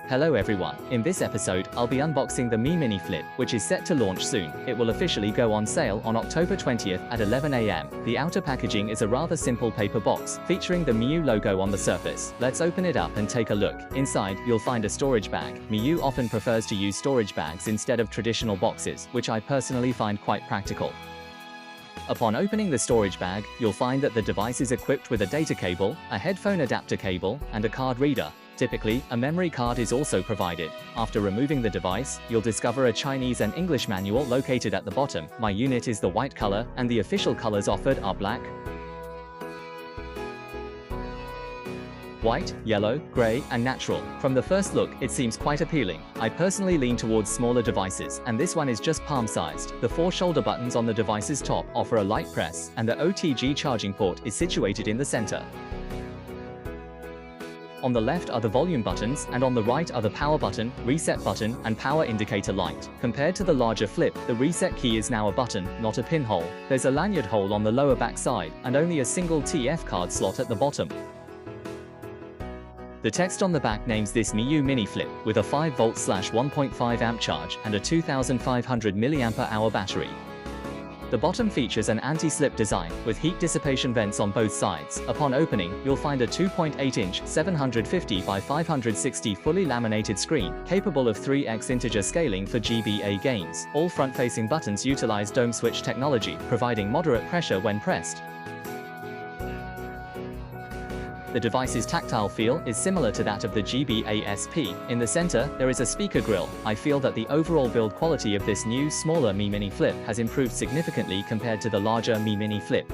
Hello everyone, in this episode, I'll be unboxing the Miyoo Mini Flip, which is set to launch soon. It will officially go on sale on October 20th at 11 AM. The outer packaging is a rather simple paper box, featuring the Miyoo logo on the surface. Let's open it up and take a look. Inside, you'll find a storage bag. Miyoo often prefers to use storage bags instead of traditional boxes, which I personally find quite practical. Upon opening the storage bag, you'll find that the device is equipped with a data cable, a headphone adapter cable, and a card reader. Typically, a memory card is also provided. After removing the device, you'll discover a Chinese and English manual located at the bottom. My unit is the white color, and the official colors offered are black, white, yellow, gray, and natural. From the first look, it seems quite appealing. I personally lean towards smaller devices, and this one is just palm-sized. The 4 shoulder buttons on the device's top offer a light press, and the OTG charging port is situated in the center. On the left are the volume buttons, and on the right are the power button, reset button, and power indicator light. Compared to the larger Flip, the reset key is now a button, not a pinhole. There's a lanyard hole on the lower back side, and only a single TF card slot at the bottom. The text on the back names this Miyoo Mini Flip, with a 5V/1.5 amp charge and a 2500 mAh battery. The bottom features an anti-slip design, with heat dissipation vents on both sides. Upon opening, you'll find a 2.8-inch 750 by 560 fully laminated screen, capable of 3x integer scaling for GBA gains. All front-facing buttons utilize dome switch technology, providing moderate pressure when pressed. The device's tactile feel is similar to that of the GBA SP. In the center, there is a speaker grille. I feel that the overall build quality of this new, smaller Miyoo Mini Flip has improved significantly compared to the larger Miyoo Mini Flip.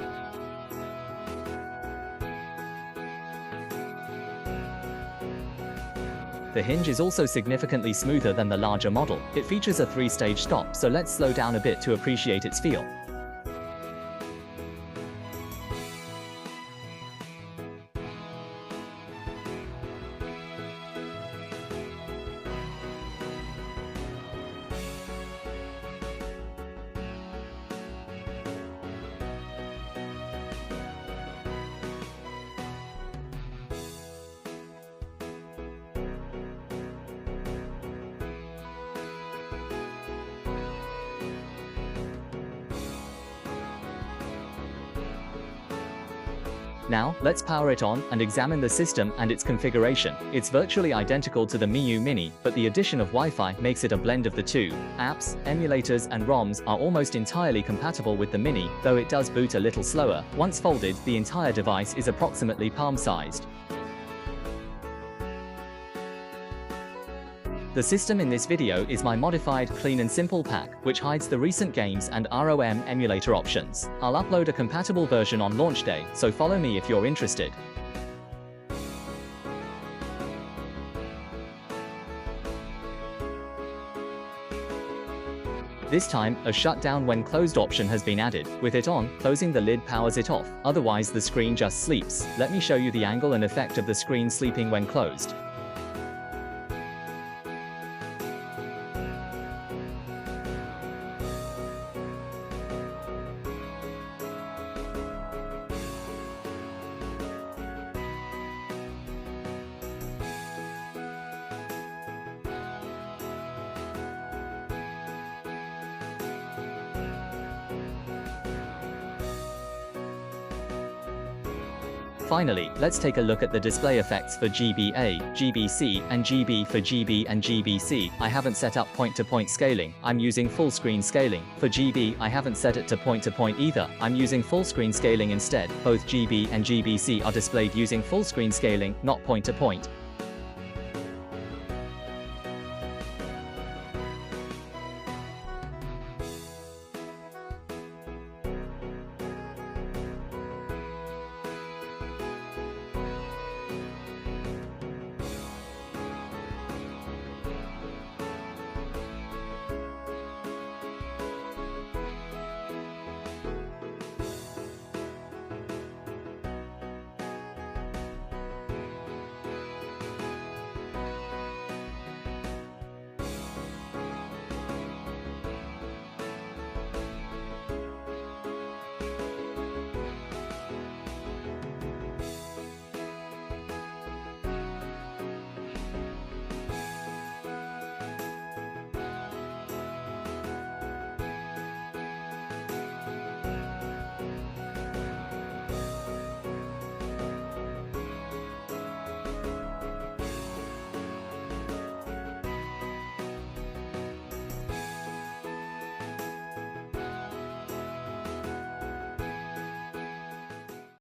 The hinge is also significantly smoother than the larger model. It features a 3-stage stop, so let's slow down a bit to appreciate its feel. Now, let's power it on and examine the system and its configuration. It's virtually identical to the Miyoo Mini, but the addition of Wi-Fi makes it a blend of the two. Apps, emulators, and ROMs are almost entirely compatible with the Mini, though it does boot a little slower. Once folded, the entire device is approximately palm-sized. The system in this video is my modified, clean and simple pack, which hides the recent games and ROM emulator options. I'll upload a compatible version on launch day, so follow me if you're interested. This time, a shutdown when closed option has been added. With it on, closing the lid powers it off. Otherwise, the screen just sleeps. Let me show you the angle and effect of the screen sleeping when closed. Finally, let's take a look at the display effects for GBA, GBC, and GB. For GB and GBC, I haven't set up point-to-point scaling. I'm using full-screen scaling. For GB, I haven't set it to point-to-point either. I'm using full-screen scaling instead. Both GB and GBC are displayed using full-screen scaling, not point-to-point.